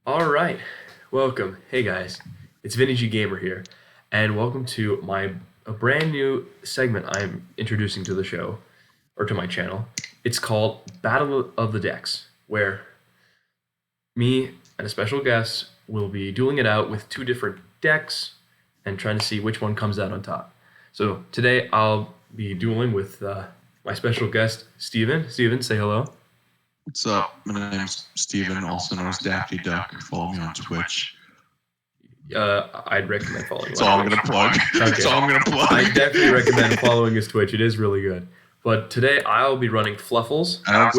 All right, welcome. Hey guys, it's Vinny G Gamer here, and welcome to a brand new segment I'm introducing to the show or to my channel. It's called Battle of the Decks, where me and a special guest will be dueling it out with two different decks and trying to see which one comes out on top. So today I'll be dueling with my special guest Steven. Steven, say hello. What's up? My name's Steven, also known as Daffy Duck. Follow me on Twitch. I'd recommend following. That's all I'm gonna plug. Okay. That's all I'm gonna plug. I definitely recommend following his Twitch. It is really good. But today I'll be running Fluffals. I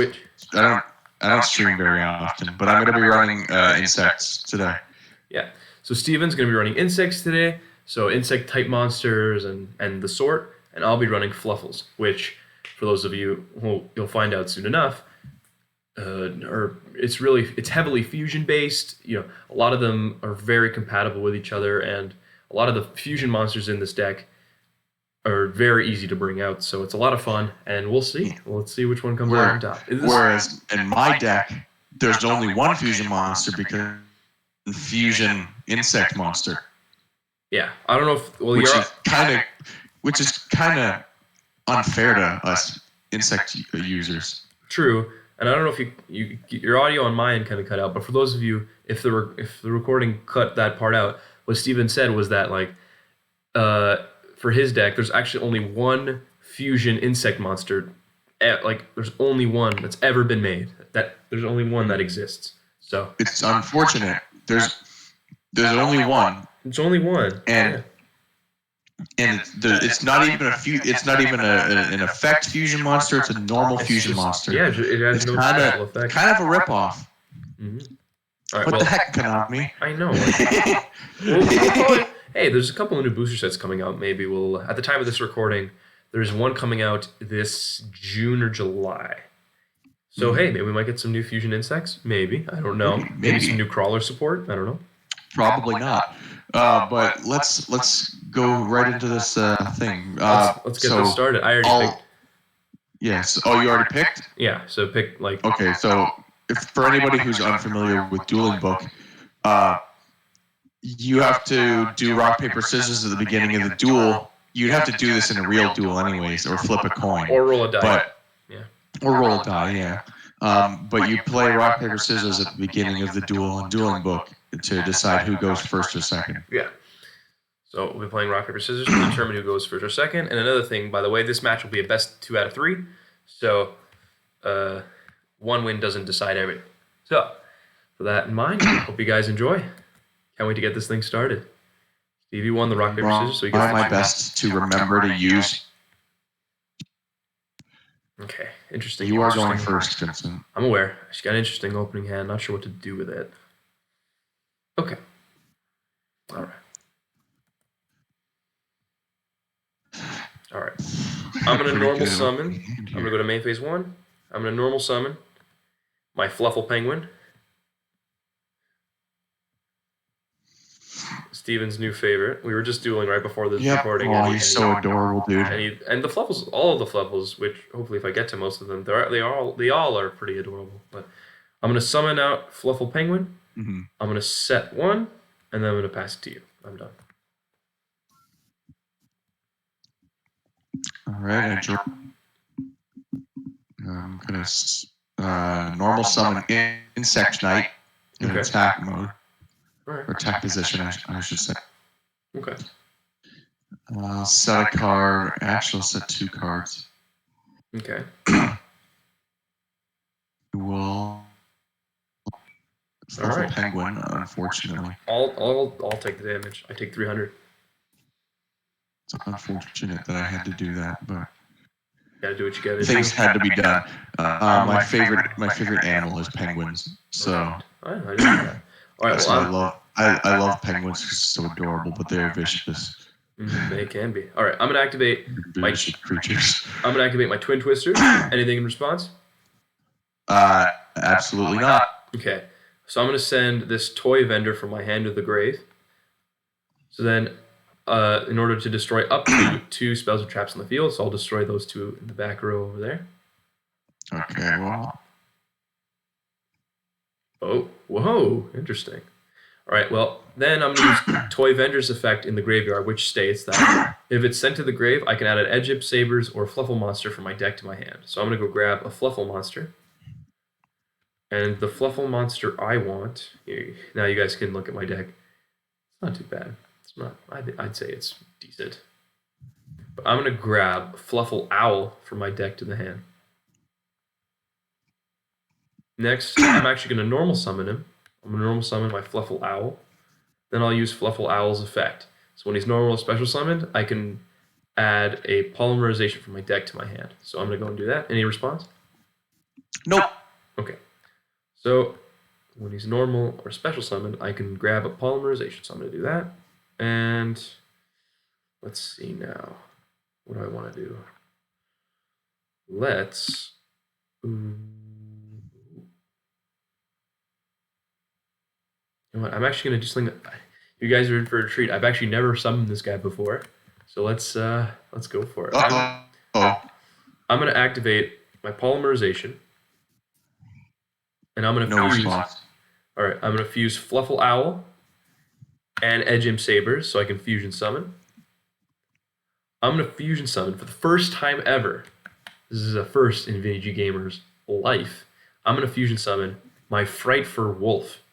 don't stream very often, but I'm gonna be running insects today. Yeah. So Steven's gonna be running insects today. So insect type monsters and the sort, and I'll be running Fluffals, which for those of you who you'll find out soon enough. It's heavily fusion based. A lot of them are very compatible with each other, and a lot of the fusion monsters in this deck are very easy to bring out. So it's a lot of fun, and we'll see. Let's see which one comes out on top. Whereas in my deck, there's only one fusion monster because fusion insect monster. Yeah, I don't know if which is kind of unfair to us insect users. True. And I don't know if your audio on my end kind of cut out, but for those of you, if the recording cut that part out, what Steven said was that for his deck, there's actually only one fusion insect monster. There's only one that's ever been made. There's only one that exists. So it's unfortunate. There's only one. It's only one. And it's not even an effect fusion monster. It's a normal fusion monster. Yeah, it has no special effect. Kind of a ripoff. Mm-hmm. All right, what the heck, Konami? I know. Hey, there's a couple of new booster sets coming out. Maybe we'll at the time of this recording, there's one coming out this June or July. So hey, maybe we might get some new fusion insects. Maybe, I don't know. Maybe some new crawler support. I don't know. Probably not. But let's go right into this thing. Let's get this started. I already picked. Yes. Oh, you already picked? Yeah. So pick Okay. So for anybody who's unfamiliar with Dueling Book, you have to do rock paper scissors at the beginning of the duel. You'd have to do this in a real duel, anyways, or flip a coin, or roll a die. Or roll a die. Yeah. But you play rock paper scissors at the beginning of the duel in Dueling Book to decide who goes first or second. Yeah. So we'll be playing rock, paper, scissors to determine who goes first or second. And another thing, by the way, this match will be a best 2 out of 3. So one win doesn't decide everything. So for that in mind, hope you guys enjoy. Can't wait to get this thing started. Stevie won the rock, paper, scissors. So he gets my best to remember to use. Okay, interesting. You are going first, Vincent. I'm aware. She's got an interesting opening hand. Not sure what to do with it. Okay. All right. I'm going to normal summon. I'm going to go to main phase 1. I'm going to normal summon my Fluffal Penguin. Steven's new favorite. We were just dueling right before this recording. Oh, he's so adorable, dude. And the Fluffals, all of the Fluffals, which hopefully if I get to most of them, they all are pretty adorable. But I'm going to summon out Fluffal Penguin. Mm-hmm. I'm going to set 1, and then I'm going to pass it to you. I'm done. All right, I'm going to normal summon Insect Knight in attack mode. Right. Or attack position, I should say. Okay. Set a card. Actually, I'll set 2 cards. Okay. Will. All right. Penguin, unfortunately. I'll take the damage. I take 300. It's unfortunate that I had to do that, but gotta do what you gotta do. Things had to be done. My favorite animal is penguins. So I didn't know that. All right. Well, I love penguins because they're so adorable, but they're vicious. They can be. All right. I'm gonna activate vicious creatures. I'm gonna activate my Twin Twister. Anything in response? Absolutely not. Okay. So I'm going to send this toy vendor from my hand to the grave. So then, in order to destroy up to 2 spells or traps in the field, so I'll destroy those 2 in the back row over there. Okay, well. Oh, whoa, interesting. All right, well, then I'm going to use Toy Venger's effect in the graveyard, which states that if it's sent to the grave, I can add an Egypt Sabers or Fluffal monster from my deck to my hand. So I'm going to go grab a Fluffal monster. And the Fluffal monster I want, here, now you guys can look at my deck. It's not too bad. It's not, I'd say it's decent. But I'm going to grab Fluffal Owl from my deck to the hand. Next, I'm actually going to normal summon him. I'm going to normal summon my Fluffal Owl. Then I'll use Fluffal Owl's effect. So when he's normal or special summoned, I can add a polymerization from my deck to my hand. So I'm going to go and do that. Any response? Nope. Okay. So when he's normal or special summoned, I can grab a polymerization. So I'm going to do that. And let's see now. What do I want to do? Let's... You know what? I'm actually going to do something that you guys are in for a treat. I've actually never summoned this guy before. So let's go for it. I'm going to activate my polymerization. And I'm going to fuse... response. All right, I'm going to fuse Fluffal Owl and Edgem Sabers so I can fusion summon. I'm going to fusion summon for the first time ever. This is a first in Vinny G Gamer's life. I'm going to fusion summon my Frightful Wolf.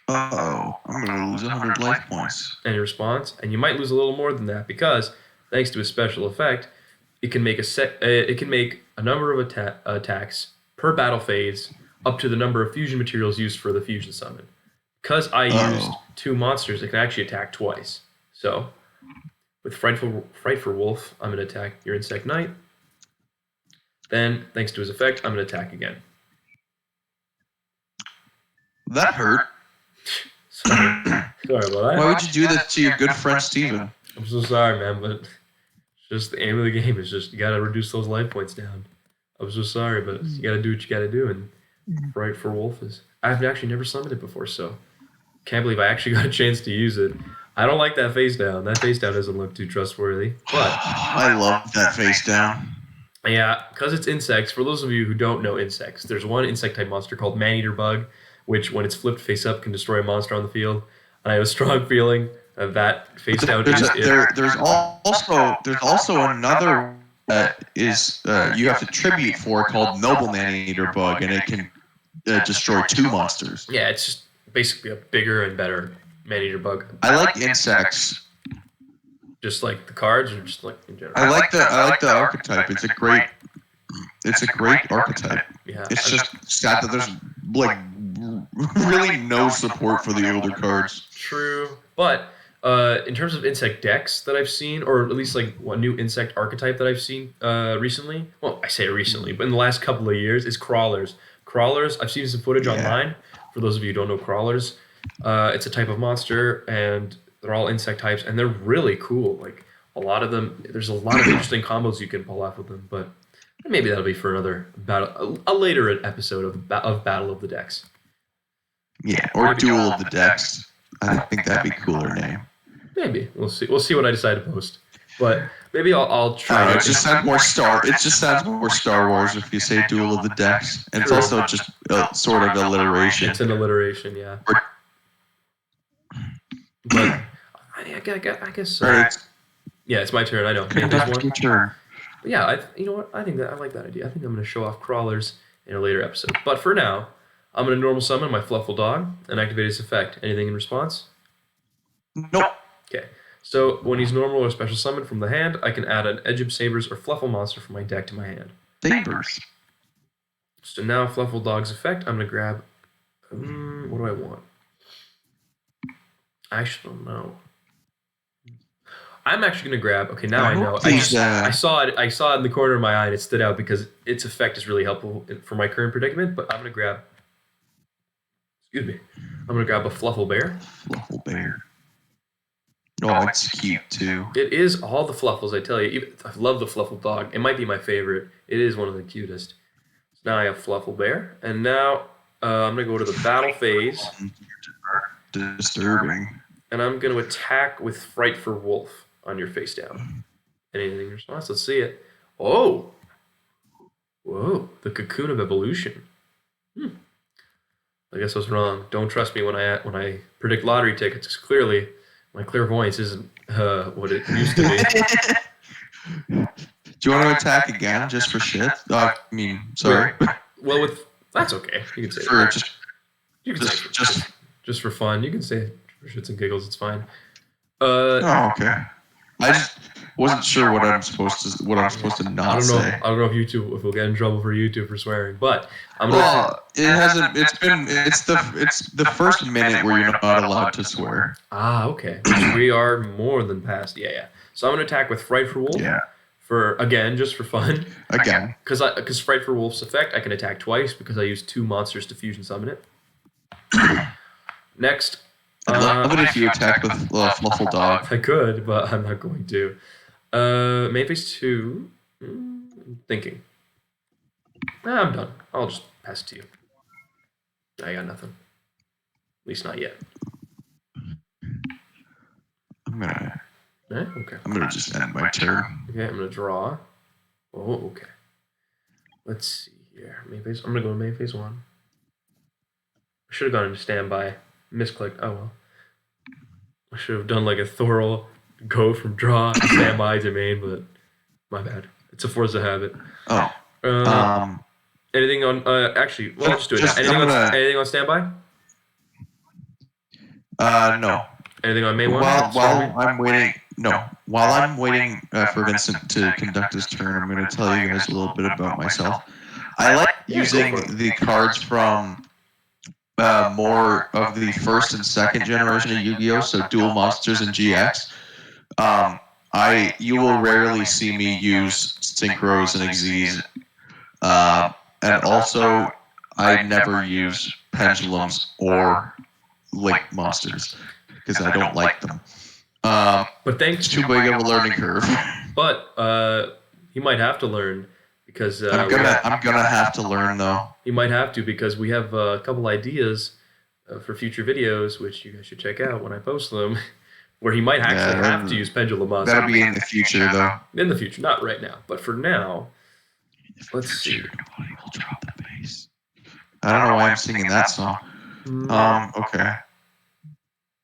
I'm going to lose 100 life points. Any response? And you might lose a little more than that because, thanks to a special effect, it can make a number of attacks per battle phase up to the number of fusion materials used for the fusion summon. Because I used 2 monsters, it can actually attack twice. So, with Frightful Wolf, I'm going to attack your Insect Knight. Then, thanks to his effect, I'm going to attack again. That hurt. Sorry about that. Why would you do that to your good friend Steven? I'm so sorry, man, but it's just the aim of the game is just you got to reduce those life points down. I'm so sorry, but you got to do what you got to do, and Frightful Wolf is... I've actually never summoned it before, so can't believe I actually got a chance to use it. I don't like that face down. That face down doesn't look too trustworthy, but... I love that face down. Yeah, because it's insects. For those of you who don't know insects, there's one insect-type monster called Man-Eater Bug, which, when it's flipped face up, can destroy a monster on the field. And I have a strong feeling that face down is it. There's also another you have to tribute for called Noble Man-Eater Bug, and it can destroy 2 monsters. Yeah, it's just basically a bigger and better Man-Eater Bug. I like insects. Just like the cards, or just like in general? I like the archetype. It's a great archetype. Yeah, It's just sad that there's like really no support for the older cards. True, but in terms of insect decks that I've seen, or at least like one new insect archetype that I've seen recently, well, I say recently, but in the last couple of years, is crawlers. Crawlers, I've seen some footage online. For those of you who don't know crawlers, it's a type of monster, and they're all insect types, and they're really cool. Like, a lot of them, there's a lot of interesting combos you can pull off with them, but maybe that'll be for another battle, a later episode of Battle of the Decks. Yeah, or Duel of the Decks. I think that'd be a cooler name. Maybe we'll see. We'll see what I decide to post, but maybe I'll try. It just sounds more Star Wars if you say Duel of the Decks, and it's also just sort of alliteration. It's an alliteration, yeah. But I guess. Yeah, it's my turn. I know. Turn. Yeah, you know what? I like that idea. I think I'm going to show off crawlers in a later episode. But for now, I'm going to normal summon my Fluffal dog and activate his effect. Anything in response? Nope. Okay. So when he's normal or special summoned from the hand, I can add an Egypt Sabers or Fluffal monster from my deck to my hand. Sabers. So now Fluffal dog's effect, I'm going to grab... what do I want? I actually don't know. I'm actually going to grab... Okay, now I know. I saw it in the corner of my eye and it stood out because its effect is really helpful for my current predicament, but I'm going to grab... Excuse me. I'm going to grab a Fluffal Bear. Fluffal Bear. Oh, it's cute too. It is all the Fluffals, I tell you. I love the Fluffal dog. It might be my favorite. It is one of the cutest. So now I have Fluffal Bear, and now I'm going to go to the battle phase. Disturbing. And I'm going to attack with Frightful Wolf on your face down. Anything in response? Let's see it. Oh! Whoa, the Cocoon of Evolution. I guess I was wrong. Don't trust me when I predict lottery tickets. 'Cause clearly, my clairvoyance isn't what it used to be. Do you want to attack again just for shit? I mean, sorry. Well, that's okay. You can say for it. Just for fun. You can say it for shits and giggles. It's fine. Oh, okay. I just wasn't sure what I'm supposed to not say. I don't know if we'll get in trouble for YouTube for swearing, but it hasn't. It's the first minute where you're not allowed to swear. Ah, okay. We are more than past. Yeah. So I'm gonna attack with Frightful Wolf. Yeah. Just for fun. Again. Because Frightful Wolf's effect, I can attack twice because I use 2 monsters to fusion summon it. Next. I'd love it if you attack with Fluffal Dog. I could, but I'm not going to. Main phase 2. Thinking. I'm done. I'll just pass it to you. I got nothing. At least not yet. I'm okay. I'm gonna just end my turn. Okay, I'm gonna draw. Oh, okay. Let's see here. Main phase. I'm gonna go to main phase 1. I should have gone into standby. Misclicked. Oh well. I should have done like a thorough go from draw to standby to main, but my bad. It's a force of habit. Oh. Anything on? Actually, well, I'll just do it. Anything on standby? No. Anything on main 1? While I'm waiting for Vincent to conduct his turn, I'm going to tell you guys a little bit about myself. I like using the cards from more of the first and second generation of Yu-Gi-Oh, so Dual Monsters and GX. You will rarely see me use Synchros and Xyz. And also, I never use Pendulums or Link Monsters because I don't like them. But thanks. It's too big of a learning curve. But you might have to learn because I'm gonna have to learn though. You might have to because we have a couple ideas for future videos, which you guys should check out when I post them, where he might actually have to use Pendulum Monster. That'll be in the future though. In the future, not right now, but for now. Let's see. Nobody will drop the bass. I don't know why I'm singing that song. Okay.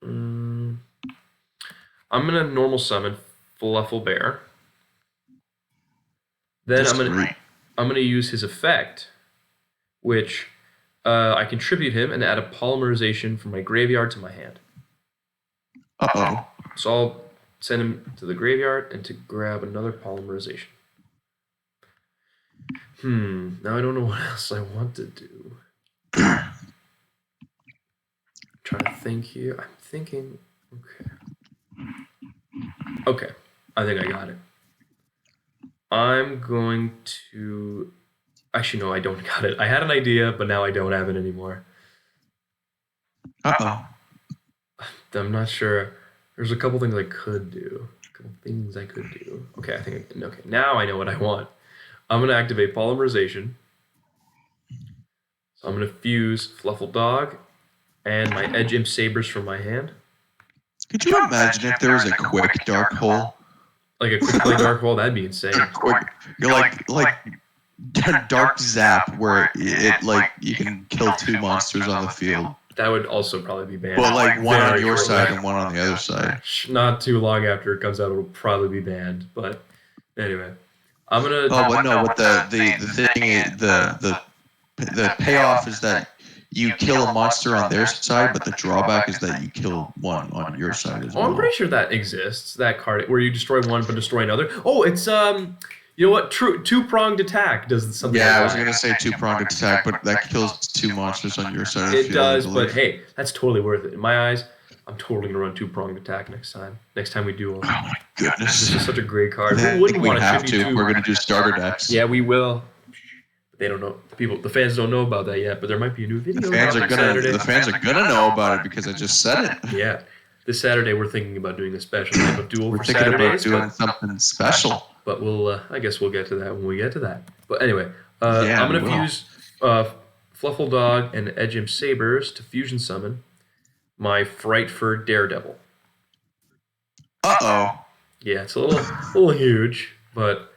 I'm gonna normal summon Fluffal Bear. Then I'm gonna use his effect, which I contribute him and add a polymerization from my graveyard to my hand. Uh-oh. So I'll send him to the graveyard and to grab another polymerization. Now I don't know what else I want to do. I'm trying to think here. I'm thinking, okay. I think I got it. I'm going to... Actually, no, I don't got it. I had an idea, but now I don't have it anymore. Uh-oh. I'm not sure. There's a couple things I could do. Okay, okay, now I know what I want. I'm going to activate polymerization. So I'm going to fuse Fluffal Dog and my Edge Imp Sabers from my hand. Could you imagine if there was a quick dark hole? Like a quick play dark hole? That'd be insane. You're like dark zap where you can kill 2 monsters on the field. That would also probably be banned. Well, like one on your side and one on the other side. Not too long after it comes out, it'll probably be banned. But anyway, I'm gonna. Oh, but no. What the thing is, the payoff is that you kill a monster on their side, but the drawback is that you kill one on your side as well. I'm pretty sure that exists. That card where you destroy one but destroy another. Oh, it's you know what? Two-pronged attack does something. Yeah, I was gonna say two-pronged attack, but that kills 2 monsters on your side. It does, but hey, that's totally worth it. In my eyes, I'm totally gonna run two-pronged attack next time. Next time we do. Oh my goodness! This is such a great card. Who wouldn't want to have to? We're gonna do starter decks. Yeah, we will. But they don't know. The fans don't know about that yet. But there might be a new video. The fans are gonna know about it because I just said it. Yeah, this Saturday we're thinking about doing a special type of duel we're for thinking Saturdays. About doing something special. But I guess we'll get to that when we get to that. But anyway, I'm going to fuse Fluffal Dog and Edge Imp Sabers to fusion summon my Frightful Daredevil. Uh-oh. Yeah, it's a little huge, but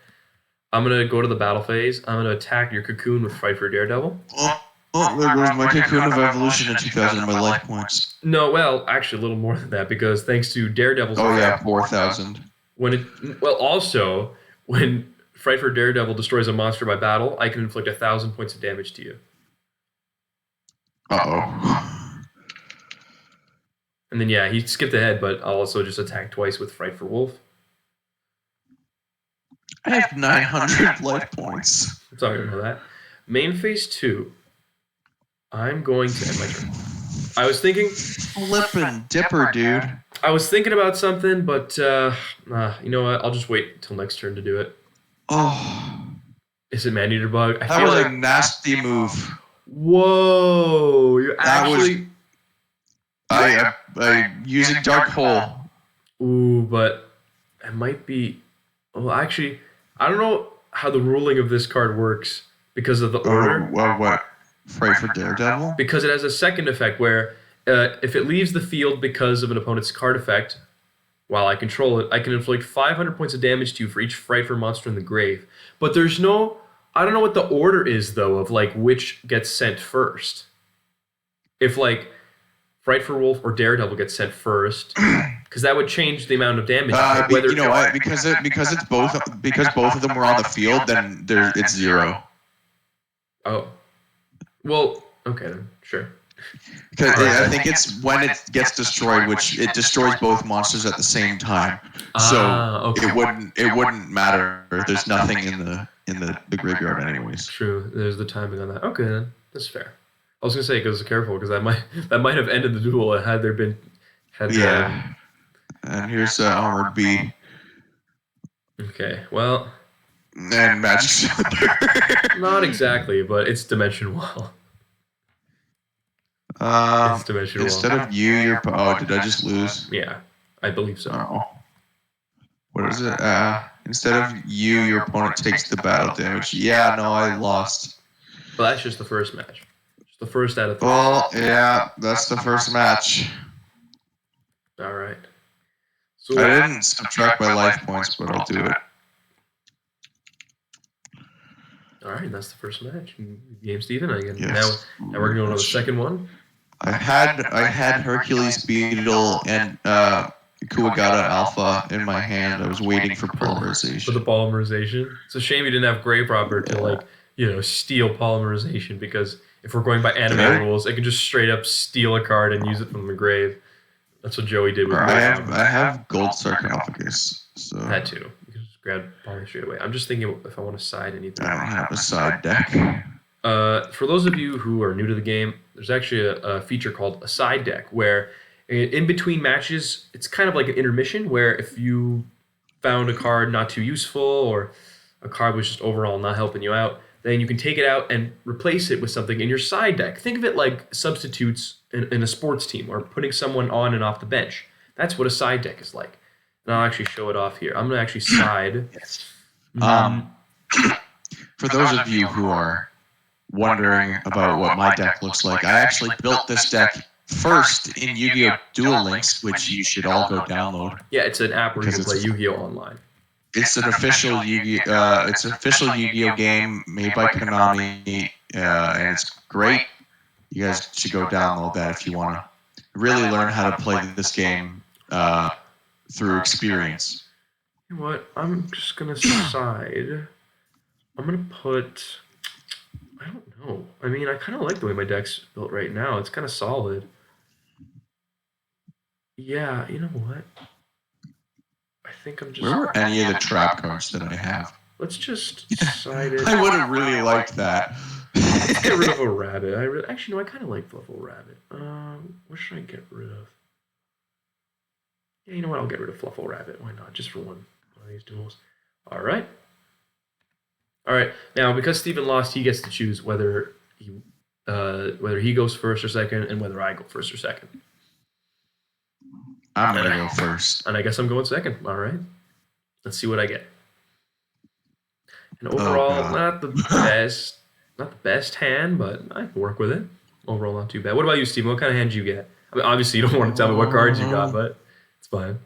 I'm going to go to the battle phase. I'm going to attack your Cocoon with Frightful Daredevil. Oh, there goes my Cocoon of Evolution at 2,000 of my life points. No, well, actually a little more than that because thanks to Daredevil's effect, 4,000. Also when Frightful Daredevil destroys a monster by battle, I can inflict 1,000 points of damage to you. Uh-oh. And then he skipped ahead, but I'll also just attack twice with Frightful Wolf. I have 900 life points. I'm talking about that. Main phase 2. I'm going to end my turn. I was thinking... Flippin' dipper, dude. I was thinking about something, but you know what? I'll just wait until next turn to do it. Oh. Is it Man-Eater Bug? That was a nasty move. Whoa. You're actually... I'm using Dark Hole. Ooh, but it might be... Well, actually, I don't know how the ruling of this card works because of the order. What? Frightful Daredevil? Because it has a second effect where if it leaves the field because of an opponent's card effect, while I control it, I can inflict 500 points of damage to you for each Frightful monster in the grave. But there's no... I don't know what the order is, though, of like which gets sent first. If like Frightful Wolf or Daredevil gets sent first, because that would change the amount of damage. You know what? Because both of them were on the field, then it's 0. Oh. Well, okay then, sure. Because I think it's when it gets destroyed, which it destroys both monsters at the same time. So it wouldn't matter. There's nothing in the graveyard anyways. True. There's the timing on that. Okay then, that's fair. I was gonna say because careful because that might have ended the duel had there been. And here's Armored Bee. Okay. Well. And Magic Cylinder. Not exactly, but it's Dimension Wall. It's Dimension Instead Wall. Of you, you're... Oh, did I just lose? Yeah, I believe so. Oh. What is it? Instead of you, your opponent takes the battle damage. Yeah, no, I lost. But that's just the first match. Just the first out of 3. Well, yeah, that's the first match. All right. So I didn't subtract my life points, but I'll do it. All right, that's the first match. Game, Steven. Yes. Now we're going to the second one. I had Hercules Beetle and Kuwagata Alpha in my hand. I was waiting for polymerization. For the polymerization. It's a shame you didn't have Grave Robber to steal polymerization because if we're going by anime rules, it can just straight up steal a card and use it from the grave. That's what Joey did with I have Gold Sarcophagus. So that too. Grab Poly straight away. I'm just thinking if I want to side anything. I don't have a side deck. For those of you who are new to the game, there's actually a feature called a side deck where in between matches, it's kind of like an intermission where if you found a card not too useful or a card was just overall not helping you out, then you can take it out and replace it with something in your side deck. Think of it like substitutes in a sports team or putting someone on and off the bench. That's what a side deck is like. And I'll actually show it off here. I'm going to actually side. Yes. For those of you who are wondering about what my deck looks like, I actually built this deck first in Yu-Gi-Oh! Duel Links, which you should all go download. Yeah, it's an app where you can play Yu-Gi-Oh! Online. It's an official Yu-Gi-Oh! Game made by Konami, and it's great. You guys should go download that if you want to really learn how to play this game through experience. You know what? I'm just going to side. I'm going to put... I don't know. I mean, I kind of like the way my deck's built right now. It's kind of solid. Yeah, you know what? I think I'm just... Where were any of the trap cards that I have? Let's just side it. I would have really liked that. Let's get rid of a rabbit. Actually, no, I kind of like Fluffal Rabbit. What should I get rid of? Yeah, you know what? I'll get rid of Fluffal Rabbit. Why not? Just for one of these duels. All right. Now, because Steven lost, he gets to choose whether he goes first or second, and whether I go first or second. I'm gonna go first, and I guess I'm going second. All right. Let's see what I get. And overall, not the best hand, but I can work with it. Overall, not too bad. What about you, Steven? What kind of hand did you get? I mean, obviously, you don't want to tell me what cards you got, but it's fine.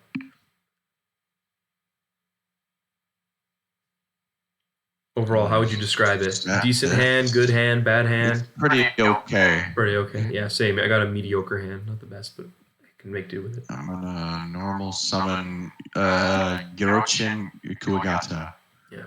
Overall, how would you describe it? Yeah. Decent hand, good hand, bad hand? Pretty okay. Pretty okay. Yeah, same. I got a mediocre hand. Not the best, but I can make do with it. I'm gonna normal summon Girochin Kuwagata. Yeah.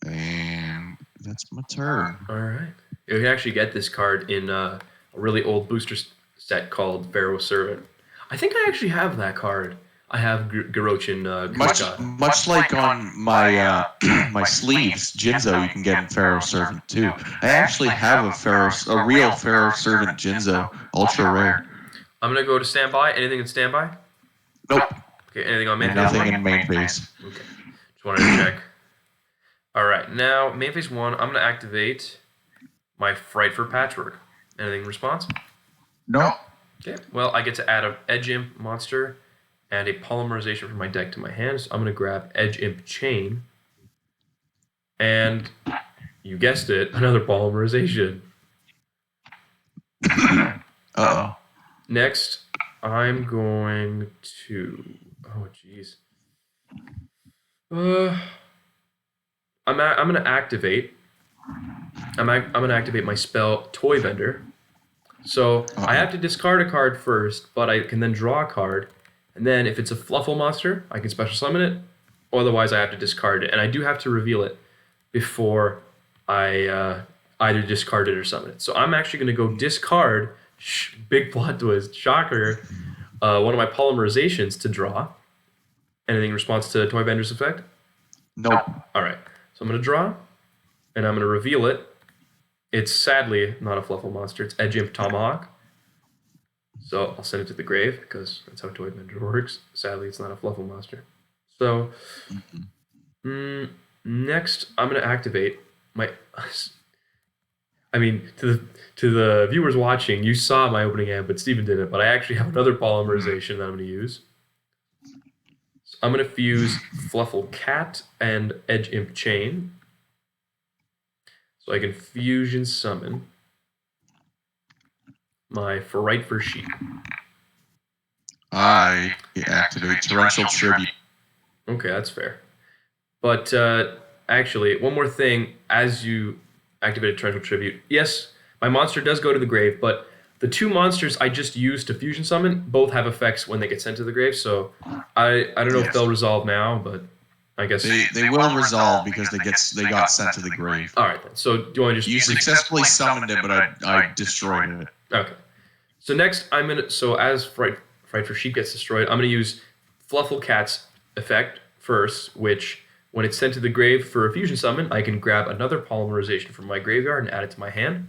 And that's my turn. All right. You can actually get this card in a really old booster set called Pharaoh Servant. I think I actually have that card. I have Girochin Kuwagata. Much like on my my sleeves, Jinzo, you can get in Pharaoh Servant too. I actually have a real Pharaoh Servant Jinzo, ultra rare. I'm gonna go to standby. Anything in standby? Nope. Okay. Anything on main phase? Nothing in main phase. Okay. Just wanted to check. All right. Now main phase 1. I'm gonna activate my Fright for Patchwork. Anything in response? No. Okay. Well, I get to add an Edge Imp monster and a polymerization from my deck to my hand. So I'm going to grab Edge Imp Chain. And you guessed it, another polymerization. Uh-oh. Next, I'm going to... Oh, jeez. I'm going to activate... I'm going to activate my spell Toy Vendor. So I have to discard a card first, but I can then draw a card. And then if it's a Fluffal monster, I can special summon it. Otherwise, I have to discard it. And I do have to reveal it before I either discard it or summon it. So I'm actually going to go discard, big plot twist, shocker, one of my polymerizations to draw. Anything in response to Toy Vendor's effect? Nope. All right. So I'm going to draw, and I'm going to reveal it. It's sadly not a Fluffal monster. It's Edge Imp Tomahawk. So I'll send it to the grave because that's how Toy Vendor works. Sadly, it's not a Fluffal monster. So next, I'm going to activate my... I mean, to the viewers watching, you saw my opening hand, but Steven didn't. But I actually have another polymerization that I'm going to use. So I'm going to fuse Fluffal Cat and Edge Imp Chain. So I can fusion summon my Fright for Sheep. I activate Torrential Tribute. Okay, that's fair. But actually, one more thing. As you activate Torrential Tribute, yes, my monster does go to the grave, but the two monsters I just used to fusion summon both have effects when they get sent to the grave, so I don't know if they'll resolve now, but I guess... They will resolve because they got sent to the grave. All right, then. So do you want to just... You successfully summoned it, but I destroyed it. Okay. So next, as Fright for Sheep gets destroyed, I'm gonna use Fluffal Cat's effect first, which when it's sent to the grave for a fusion summon, I can grab another polymerization from my graveyard and add it to my hand.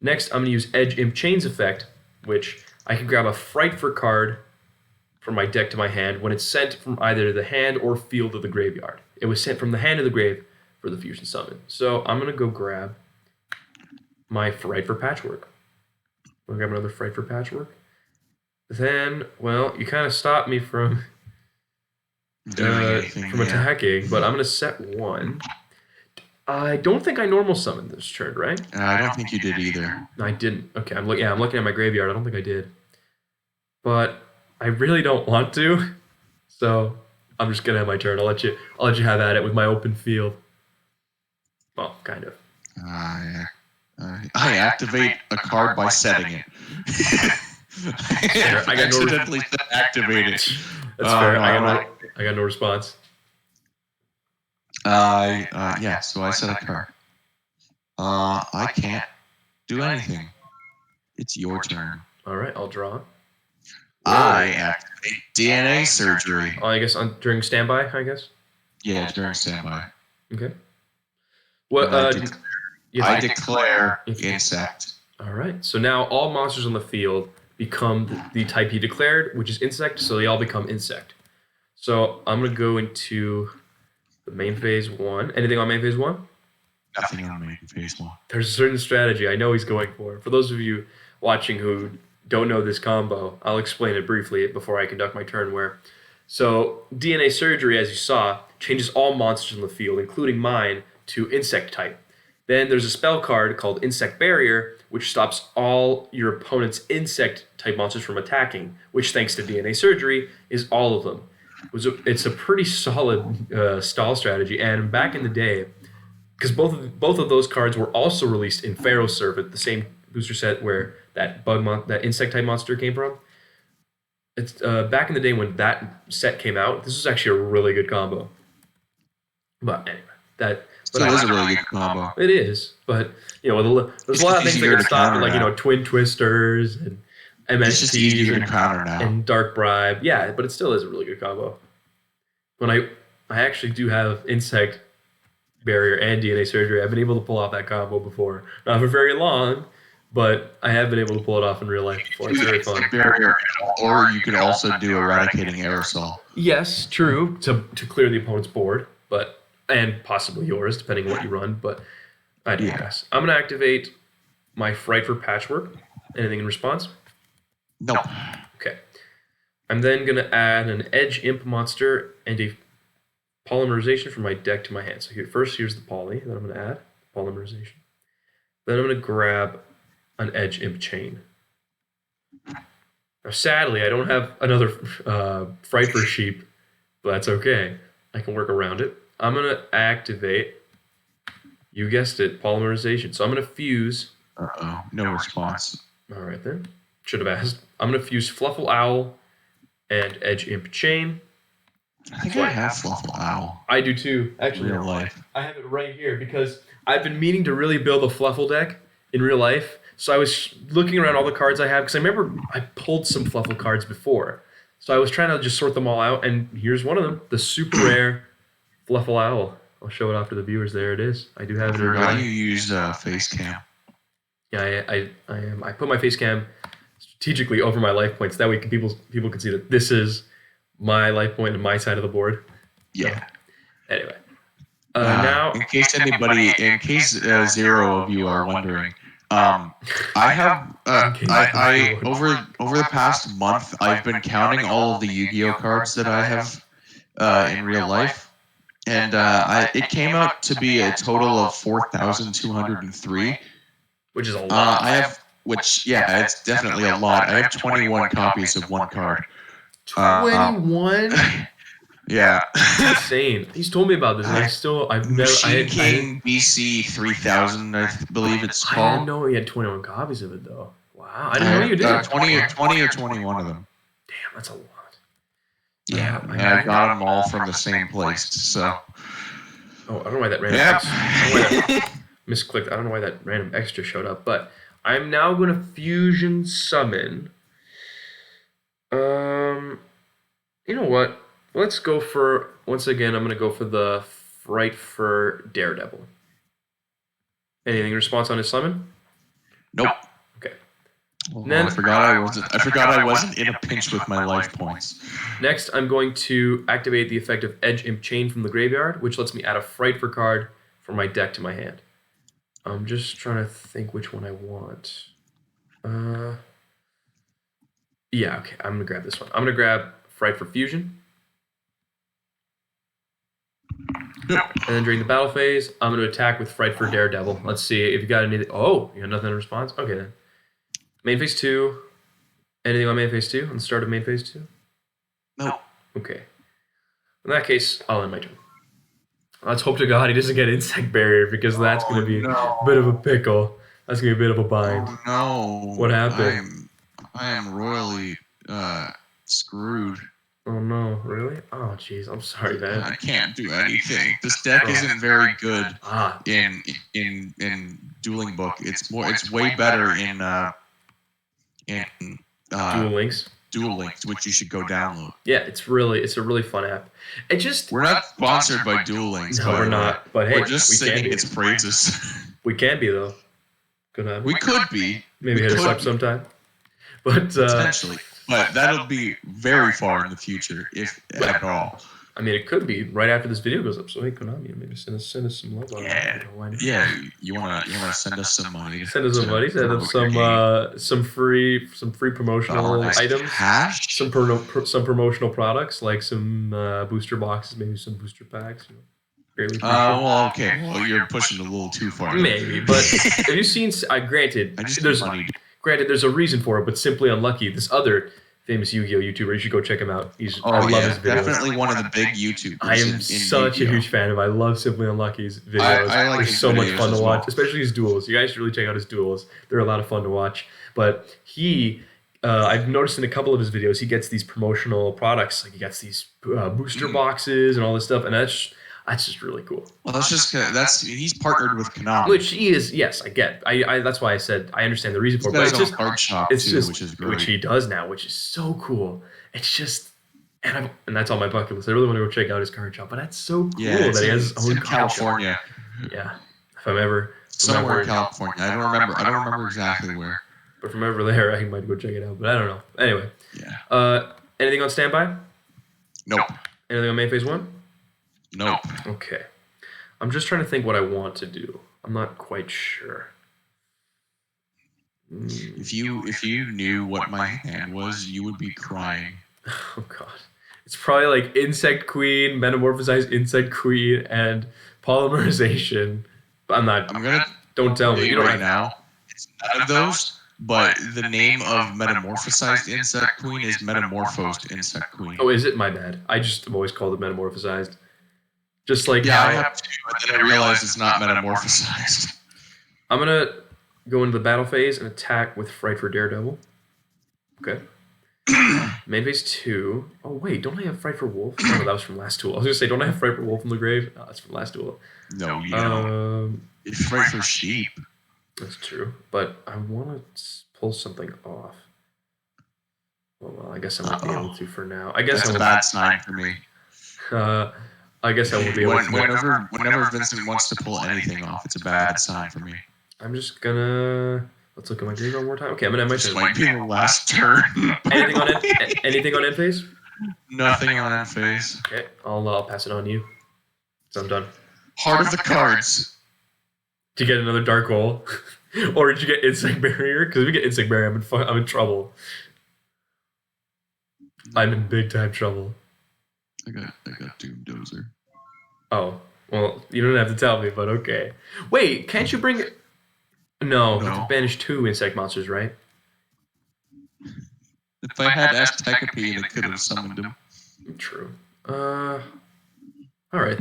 Next, I'm gonna use Edge Imp Chain's effect, which I can grab a Fright for card from my deck to my hand when it's sent from either the hand or field of the graveyard. It was sent from the hand to the grave for the fusion summon. So I'm gonna go grab my Fright for Patchwork. I'll grab another Fright for Patchwork. Then, well, you kind of stopped me from attacking, but I'm going to set one. I don't think I normal summoned this turn, right? I don't think you did either. No, I didn't. Okay, I'm looking at my graveyard. I don't think I did. But I really don't want to, so I'm just going to have my turn. I'll let you have at it with my open field. Well, kind of. I activate a card by setting it. I got accidentally activate it. That's fair. I got no response. So I set a card. I can't do anything. It's your turn. All right, I'll draw. I activate DNA surgery. Oh, I guess during standby, I guess? Yeah, during standby. Okay. What? I declare insect. All right. So now all monsters on the field become the type he declared, which is insect. So they all become insect. So I'm gonna go into the main phase 1. Anything on main phase 1? Nothing on main phase 1. There's a certain strategy I know he's going for. For those of you watching who don't know this combo, I'll explain it briefly before I conduct my turn. So DNA surgery, as you saw, changes all monsters in the field, including mine, to insect type. Then there's a spell card called Insect Barrier, which stops all your opponent's insect-type monsters from attacking, which, thanks to DNA Surgery, is all of them. It's a pretty solid stall strategy. And back in the day, because both of those cards were also released in Pharaoh's Servant, the same booster set where that insect type monster came from. It's back in the day when that set came out. This was actually a really good combo. But anyway, So it is a really good combo. it is. But there's a lot of things that get stopped, like Twin Twisters and It's just easier to MSTs counter now. and Dark Bribe. Yeah, but it still is a really good combo. When I actually do have Insect Barrier and DNA Surgery, I've been able to pull off that combo before. Not for very long, but I have been able to pull it off in real life before. It's very fun. Barrier, or you could also do Eradicating Aerosol. Yes, true, to clear the opponent's board, and possibly yours, depending on what you run. But I digress. I'm going to activate my Fright for Patchwork. Anything in response? Nope. Okay. I'm then going to add an Edge Imp monster and a Polymerization from my deck to my hand. So here's the poly that I'm going to add. Polymerization. Then I'm going to grab an Edge Imp chain. Now, sadly, I don't have another Fright for Sheep, but that's okay. I can work around it. I'm going to activate, you guessed it, Polymerization. So I'm going to fuse. Uh-oh. No response. All right, then. Should have asked. I'm going to fuse Fluffal Owl and Edge Imp Chain. I think I have Fluffal Owl. I do too, actually. Real life. I have it right here because I've been meaning to really build a Fluffal deck in real life. So I was looking around all the cards I have because I remember I pulled some Fluffal cards before. So I was trying to just sort them all out, and here's one of them, the super rare Fluffal Owl. I'll show it off to the viewers. There it is. I do have it in real How life. do you use face cam? Yeah, I put my face cam strategically over my life points. That way people can see that this is my life point and my side of the board. Yeah. Anyway, now in case zero of you are wondering, I have over the past month I've been counting all of the Yu-Gi-Oh cards that I have in real life, and it came out to be a total of 4,203, which is a lot. It's definitely a lot. I have 21 copies of one card. 21? Yeah. Insane. He's told me about this, and I've never. King BC 3000, I believe it's called. I didn't know he had 21 copies of it, though. Wow. I didn't know you did. 20 or 21 of them. Damn, that's a lot. Yeah, I got them all from the same place, so. Oh, I don't know why that random misclicked. I don't know why that random extra showed up, but I'm now going to fusion summon. You know what? Let's go for, once again, I'm going to go for the Fright for Daredevil. Anything in response on his summon? Nope. Okay. Well, then, I forgot I wasn't in a pinch with my life points. Next, I'm going to activate the effect of Edge Imp Chain from the graveyard, which lets me add a Fright for card from my deck to my hand. I'm just trying to think which one I want. Yeah, okay, I'm going to grab this one. I'm going to grab Fright for Fusion. And then during the battle phase, I'm going to attack with Fright for Daredevil. Let's see if you got anything. Oh, you got nothing in response? Okay, then. Main phase 2. Anything on main phase 2? On the start of main phase 2? No. Okay. In that case, I'll end my turn. Let's hope to God he doesn't get Insect Barrier, because that's going to be a bit of a pickle. That's going to be a bit of a bind. Oh, no. What happened? I am royally screwed. Oh, no. Really? Oh, jeez. I'm sorry, man. I can't do anything. This deck isn't very good in Dueling Book. It's way better in Duel Links. Duel Links, which you should go download. Yeah, it's a really fun app. We're not sponsored by Duel Links. No, we're not. But hey, we're just singing its praises. We can be, though. We could be. Maybe hit us up sometime. But potentially. But that'll be very far in the future, if at all. I mean, it could be right after this video goes up. So hey, Konami, maybe send us some love. Yeah. You wanna send us some money? Send us some money. Send us some free promotional items. Cash. Some promotional products like some booster boxes, maybe some booster packs. Well, okay. Well, you're pushing a little too far. Maybe, but have you seen? Granted, there's a reason for it, but simply unlucky. This other famous Yu-Gi-Oh YouTuber. You should go check him out. I love his videos. Definitely one of the big YouTubers. I am such a huge fan of him. I love Simply Unlucky's videos. I like They're his so much videos fun to as watch, well. especially his duels. You guys should really check out his duels. They're a lot of fun to watch. But I've noticed in a couple of his videos, he gets these promotional products. Like he gets these booster boxes and all this stuff, and that's just really cool. Well, he's partnered with Konami. Which he is, yes, I get. I that's why I said I understand the reason for it. But it's just card shop it's too, just which is great. which he does now, which is so cool. It's just and that's on my bucket list. I really want to go check out his card shop, but that's so cool that he has his own in California. Shop. Yeah, if I'm ever somewhere in California, I don't remember exactly where. But from over there, I might go check it out. But I don't know. Anyway, yeah. Anything on standby? Nope. Anything on main phase 1? Nope. Okay. I'm just trying to think what I want to do. I'm not quite sure. If you knew what my hand was, you would be crying. Oh god. It's probably like Insect Queen, Metamorphosized Insect Queen, and Polymerization. But don't tell me. You know right now, it's none of those, but the name of Metamorphosized Insect Queen is Metamorphosed Insect Queen. Oh, is it? My bad. I just have always called it Metamorphosized. Just like I have to, but then I realized it's not Metamorphosized. I'm going to go into the battle phase and attack with Fright for Daredevil. Okay. Main phase 2. Oh, wait. Don't I have Fright for Wolf? Oh, no, that was from last duel. I was going to say, don't I have Fright for Wolf from the grave? No, that's from last duel. No, you don't. It's Fright for Sheep. That's true. But I want to pull something off. Well, I guess I won't be able to for now. That's a bad sign for me. I guess I won't be able to. Whenever Vincent wants to pull anything off, it's a bad sign for me. I'm just gonna. Let's look at my grave one more time. Okay, I'm gonna. This might be the last turn. Anything on end phase? Nothing on end phase. Okay, I'll pass it on to you. So I'm done. Heart of the cards. Did you get another dark hole, or did you get insect barrier? Because if you get insect barrier, I'm in trouble. I'm in big time trouble. I got Doom Dozer. Oh, well, you don't have to tell me, but okay. Wait, can't you bring... No. You have to banish 2 insect monsters, right? If I had Aztekipede, I could have summoned him. True. Alright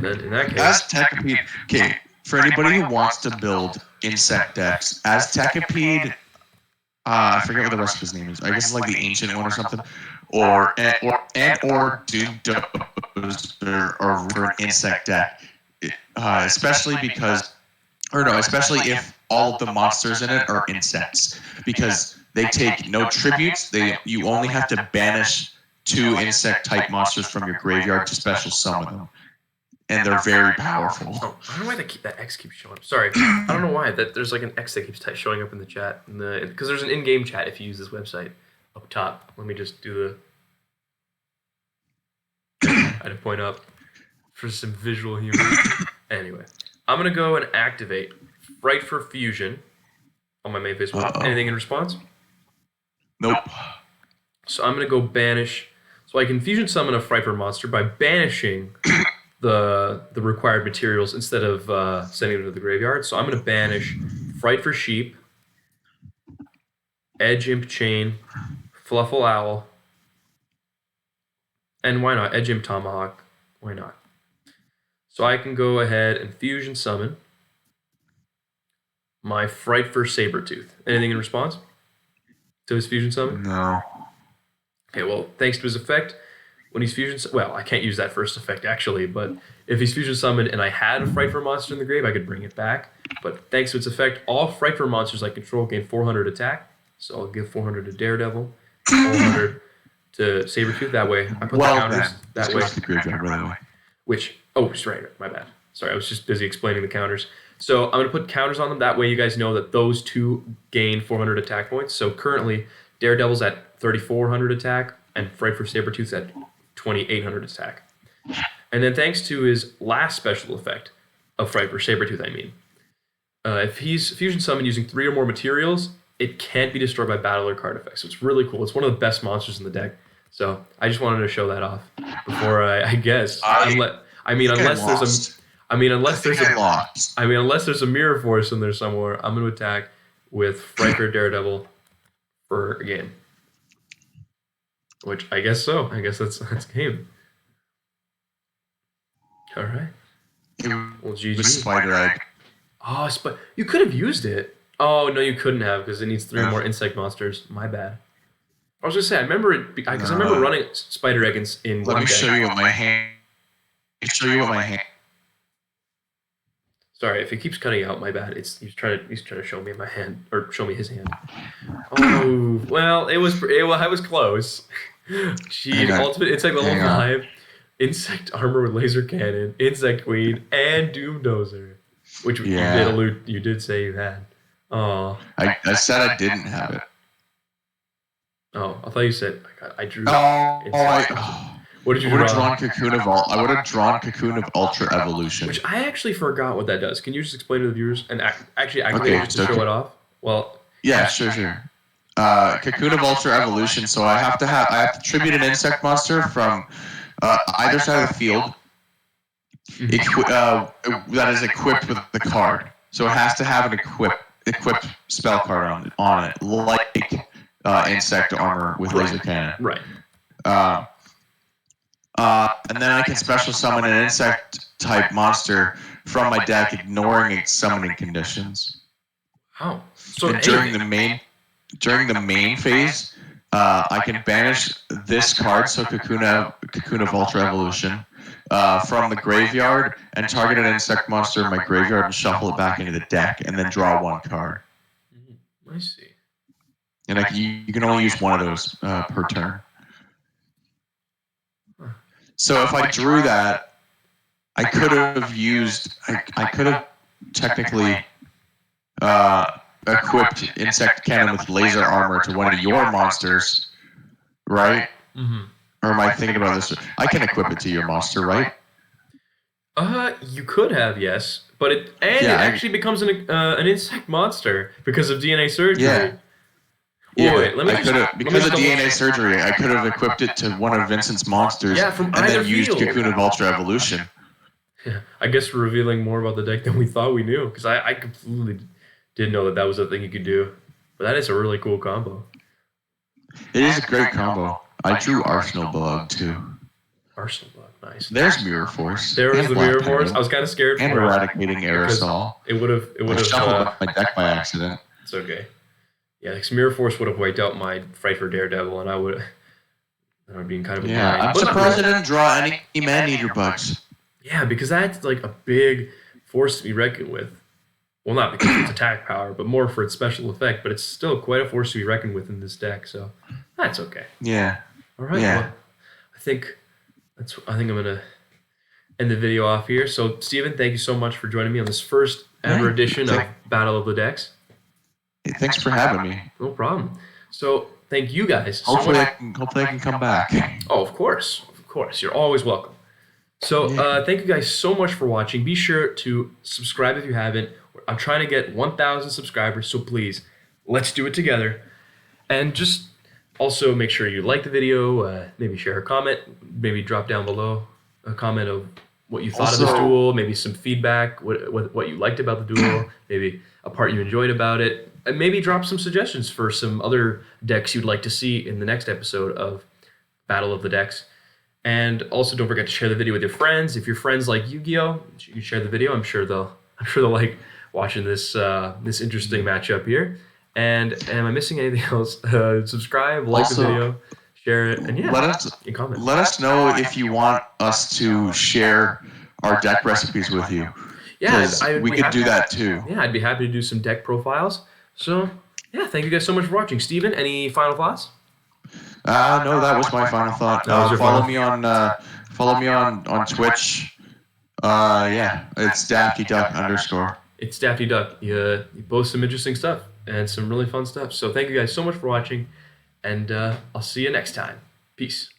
then, in that case... Aztekipede... Okay, for anybody who wants to build insect decks, Aztekipede... I forget what the rest of his name is. I guess it's like the ancient one or something. Or Doom Dozer or an insect deck. Especially if all of the monsters in it are insects. Because they take no tributes, you only have to banish 2 insect type monsters from your graveyard to special summon them. And they're very powerful. Oh, I don't know why that X keeps showing up. Sorry. I don't know why. There's like an X that keeps showing up in the chat. Because there's an in-game chat if you use this website up top. Let me just do I had to point up for some visual humor. Anyway, I'm going to go and activate Fright for Fusion on my main phase 1. Anything in response? Nope. So I'm going to go banish. So I can fusion summon a Fright for monster by banishing the required materials instead of sending them to the graveyard. So I'm going to banish Fright for Sheep, Edge Imp Chain, Fluffal Owl, and why not? Edge Imp Tomahawk. Why not? So I can go ahead and fusion summon my Fright for Sabretooth. Anything in response to his fusion summon? No. Okay, well, thanks to his effect, when he's fusion... Well, I can't use that first effect, actually, but if he's fusion summoned and I had a Fright for monster in the grave, I could bring it back. But thanks to its effect, all Fright for monsters I control gain 400 attack. So I'll give 400 to Daredevil, 400 to Sabretooth. That way, I put the counters that way. The graveyard, by the way. Which... Oh, right, my bad. Sorry, I was just busy explaining the counters. So I'm going to put counters on them. That way you guys know that those 2 gain 400 attack points. So currently, Daredevil's at 3,400 attack, and Fright for Sabretooth's at 2,800 attack. And then thanks to his last special effect of Fright for Sabretooth, if he's fusion summoned using 3 or more materials, it can't be destroyed by battle or card effects. So it's really cool. It's one of the best monsters in the deck. So I just wanted to show that off before unless there's a Mirror Force in there somewhere, I'm going to attack with Fright for Daredevil for a game. Which I guess so. I guess that's game. All right. It Well, was GG. spider egg. Oh, you could have used it. Oh no, you couldn't have because it needs 3 Yeah. more insect monsters. My bad. I was gonna say I remember it because I remember No. running spider egg in Let one me deck. show you what my hand. Show you what my hand. Sorry if it keeps cutting out. My bad. He's trying to show me my hand or show me his hand. Oh well, I was close. Hang on. Ultimate insect level Hang on. 5, insect armor with laser cannon, insect queen, and doomdozer, which Yeah. you did say you had. Oh, I said I didn't have it. oh, I thought you said I drew. Oh, What did you I would draw? have drawn Cocoon of Ultra Evolution. Which I actually forgot what that does. Can you just explain to the viewers and actually activate Okay, it just to show it off? Well, Yeah, sure. Cocoon of Ultra Evolution. So I have to tribute an insect monster from either side of the field. That is equipped with the card. So it has to have an equipped spell card on it, like insect armor with laser cannon. right. And then I can special summon an insect type monster from my deck, ignoring its summoning conditions. Oh, so And during the main phase, I can banish this card, so Cocoon of Ultra Evolution, from the graveyard and target an insect monster in my graveyard and shuffle it back into the deck, and then draw 1 card. I see. And you can only use 1 of those per turn. So if I drew that, I could have technically equipped insect cannon with laser armor to one of your monsters, right? Mm-hmm. Or am I thinking about this? I can equip it to your monster, right? You could have, yes, but it actually becomes an insect monster because of DNA surgery. Yeah. Yeah, wait, let me because of DNA surgery, I could have equipped it to one of Vincent's monsters, from and either then used field. Cocoon of Ultra Evolution. Yeah, I guess we're revealing more about the deck than we thought we knew because I completely didn't know that was a thing you could do. But that is a really cool combo. It is a great combo. I drew Arsenal Bug too. Arsenal Bug, nice. There's Mirror Force. There was and the Black Mirror Force. Petal, I was kind of scared and for it. Eradicating Aerosol. It would have. I shuffled my deck by accident. It's okay. Yeah, because Mirror Force would have wiped out my Fight for Daredevil, and I would have been kind of a blind. I'm surprised I didn't draw any Man-Eater bugs. Yeah, because that's like a big force to be reckoned with. Well, not because of its attack power, but more for its special effect. But it's still quite a force to be reckoned with in this deck, so that's okay. Yeah. All right. Yeah. Well, I think I'm gonna end the video off here. So, Steven, thank you so much for joining me on this first ever edition of Battle of the Decks. Hey, thanks for having me. No problem. So, thank you guys. Hopefully I can come back. Oh, of course. You're always welcome. So, thank you guys so much for watching. Be sure to subscribe if you haven't. I'm trying to get 1,000 subscribers, so please, let's do it together. And just also make sure you like the video, maybe share a comment, maybe drop down below a comment of what you thought of this duel, maybe some feedback, what you liked about the duel, maybe a part you enjoyed about it, and maybe drop some suggestions for some other decks you'd like to see in the next episode of Battle of the Decks. And also, don't forget to share the video with your friends. If your friends like Yu-Gi-Oh, you can share the video. I'm sure they'll like watching this interesting matchup here. And am I missing anything else? Subscribe, like the video, share it, and comment. Let us know if you want us to share our deck recipes with you. Yeah, we could do that too. Yeah, I'd be happy to do some deck profiles. So yeah, thank you guys so much for watching. Steven, any final thoughts? No, that was my final thought. Follow me on Twitch. It's Daffy Duck _. It's Daffy Duck. You post some interesting stuff and some really fun stuff. So thank you guys so much for watching, and I'll see you next time. Peace.